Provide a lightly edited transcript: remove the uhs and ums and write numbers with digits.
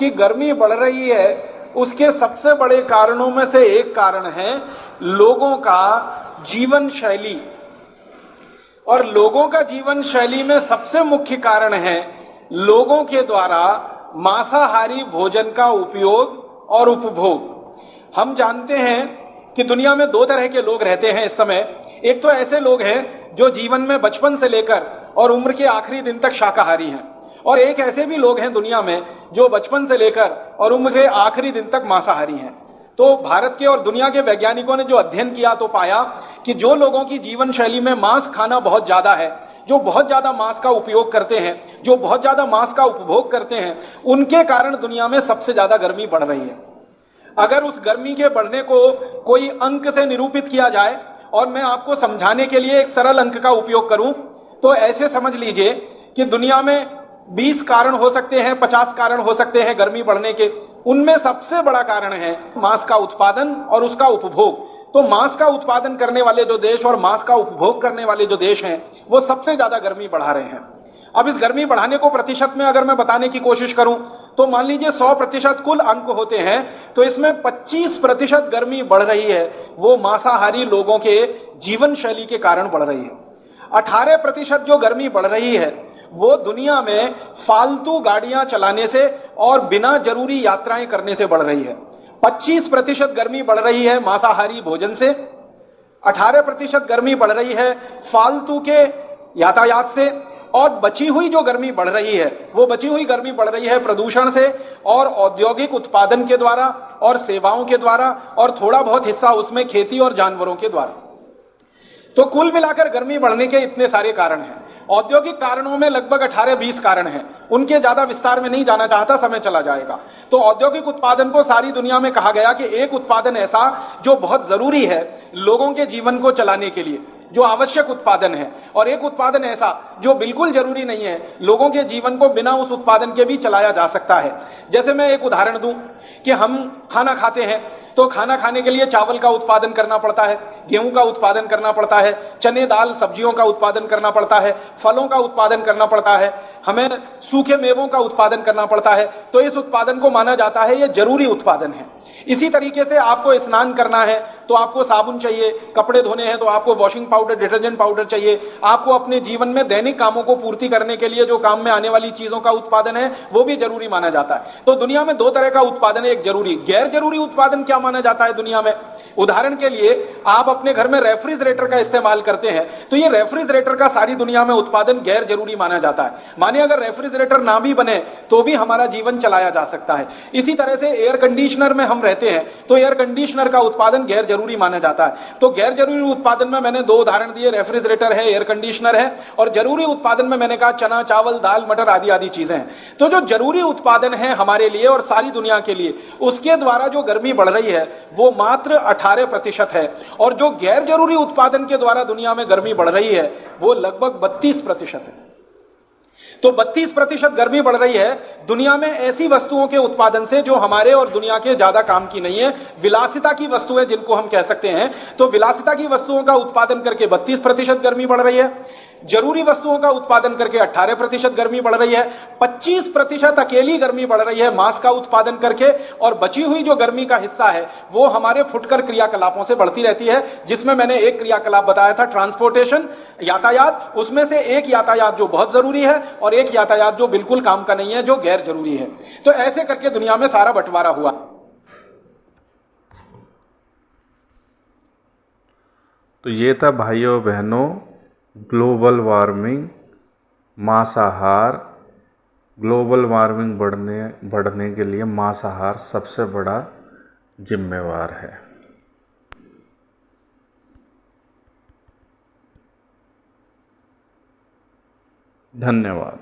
कि गर्मी बढ़ रही है, उसके सबसे बड़े कारणों में से एक कारण है लोगों का जीवन शैली। और लोगों का जीवन शैली में सबसे मुख्य कारण है लोगों के द्वारा मांसाहारी भोजन का उपयोग और उपभोग। हम जानते हैं कि दुनिया में दो तरह के लोग रहते हैं इस समय। एक तो ऐसे लोग हैं जो जीवन में बचपन से लेकर और उम्र के आखिरी दिन तक शाकाहारी हैं, और एक ऐसे भी लोग हैं दुनिया में जो बचपन से लेकर और उम्र के आखिरी दिन तक मांसाहारी हैं। तो भारत के और दुनिया के वैज्ञानिकों ने जो अध्ययन किया तो पाया कि जो लोगों की जीवन शैली में मांस खाना बहुत ज्यादा है, जो बहुत ज्यादा मांस का उपयोग करते हैं, जो बहुत ज्यादा मांस का उपभोग करते हैं, उनके कारण दुनिया में सबसे ज्यादा गर्मी बढ़ रही है। अगर उस गर्मी के बढ़ने को कोई अंक से निरूपित किया जाए और मैं आपको समझाने के लिए एक सरल अंक का उपयोग करूं तो ऐसे समझ लीजिए कि दुनिया में 20 कारण हो सकते हैं, 50 कारण हो सकते हैं गर्मी बढ़ने के। उनमें सबसे बड़ा कारण है मांस का उत्पादन और उसका उपभोग। तो मांस का उत्पादन करने वाले जो देश और मांस का उपभोग करने वाले जो देश हैं वो सबसे ज्यादा गर्मी बढ़ा रहे हैं। अब इस गर्मी बढ़ाने को प्रतिशत में अगर मैं बताने की कोशिश करूं तो मान लीजिए 100% कुल अंक होते हैं, तो इसमें 25% गर्मी बढ़ रही है वो मांसाहारी लोगों के जीवन शैली के कारण बढ़ रही है। 18% जो गर्मी बढ़ रही है वो दुनिया में फालतू गाड़ियां चलाने से और बिना जरूरी यात्राएं करने से बढ़ रही है। 25% गर्मी बढ़ रही है मांसाहारी भोजन से, 18% गर्मी बढ़ रही है फालतू के यातायात से, और बची हुई जो गर्मी बढ़ रही है वो बची हुई गर्मी बढ़ रही है प्रदूषण से और औद्योगिक उत्पादन के द्वारा और सेवाओं के द्वारा, और थोड़ा बहुत हिस्सा उसमें खेती और जानवरों के द्वारा। तो कुल मिलाकर गर्मी बढ़ने के इतने सारे कारण हैं। औद्योगिक कारणों में लगभग 18-20 कारण हैं, उनके ज्यादा विस्तार में नहीं जाना चाहता, समय चला जाएगा। तो औद्योगिक उत्पादन को सारी दुनिया में कहा गया कि एक उत्पादन ऐसा जो बहुत जरूरी है लोगों के जीवन को चलाने के लिए, जो आवश्यक उत्पादन है, और एक उत्पादन ऐसा जो बिल्कुल जरूरी नहीं है, लोगों के जीवन को बिना उस उत्पादन के भी चलाया जा सकता है। जैसे मैं एक उदाहरण दूं कि हम खाना खाते हैं तो खाना खाने के लिए चावल का उत्पादन करना पड़ता है, गेहूं का उत्पादन करना पड़ता है, चने दाल सब्जियों का उत्पादन करना पड़ता है, फलों का उत्पादन करना पड़ता है, हमें सूखे मेवों का उत्पादन करना पड़ता है। तो इस उत्पादन को माना जाता है यह जरूरी उत्पादन है। इसी तरीके से आपको स्नान करना है तो आपको साबुन चाहिए, कपड़े धोने हैं तो आपको वॉशिंग पाउडर, डिटर्जेंट पाउडर चाहिए, आपको अपने जीवन में दैनिक कामों को पूर्ति करने के लिए जो काम में आने वाली चीजों का उत्पादन है वो भी जरूरी माना जाता है। तो दुनिया में दो तरह का उत्पादन है, एक जरूरी, गैर जरूरी उत्पादन क्या माना जाता है दुनिया में। उदाहरण के लिए आप अपने घर में रेफ्रिजरेटर का इस्तेमाल करते हैं तो ये रेफ्रिजरेटर का सारी दुनिया में उत्पादन गैर जरूरी माना जाता है। माने अगर रेफ्रिजरेटर ना भी बने तो भी हमारा जीवन चलाया जा सकता है। इसी तरह से एयर कंडीशनर में हम रहते हैं तो एयर कंडीशनर का उत्पादन गैर जरूरी माना जाता है। तो गैर जरूरी उत्पादन में मैंने दो उदाहरण दिए, रेफ्रिजरेटर है, एयर कंडीशनर है, और जरूरी उत्पादन में मैंने कहा चना, चावल, दाल, मटर आदि आदि चीजें हैं। तो जो जरूरी उत्पादन है हमारे लिए और सारी दुनिया के लिए, उसके द्वारा जो गर्मी बढ़ रही है वो मात्र 18% है, और जो गैर जरूरी उत्पादन के द्वारा दुनिया में गर्मी बढ़ रही है वो लगभग 32% है। तो 32% गर्मी बढ़ रही है दुनिया में ऐसी वस्तुओं के उत्पादन से जो हमारे और दुनिया के ज्यादा काम की नहीं है, विलासिता की वस्तुएं जिनको हम कह सकते हैं। तो विलासिता की वस्तुओं का उत्पादन करके 32% गर्मी बढ़ रही है, जरूरी वस्तुओं का उत्पादन करके 18% गर्मी बढ़ रही है, 25% अकेली गर्मी बढ़ रही है मांस का उत्पादन करके, और बची हुई जो गर्मी का हिस्सा है वो हमारे फुटकर क्रियाकलापों से बढ़ती रहती है, जिसमें मैंने एक क्रियाकलाप बताया था ट्रांसपोर्टेशन, यातायात। उसमें से एक यातायात जो बहुत जरूरी है और एक यातायात जो बिल्कुल काम का नहीं है, जो गैर जरूरी है। तो ऐसे करके दुनिया में सारा बंटवारा हुआ। तो ये था भाइयों बहनों ग्लोबल वार्मिंग, मांसाहार। ग्लोबल वार्मिंग बढ़ने के लिए मांसाहार सबसे बड़ा जिम्मेवार है। धन्यवाद।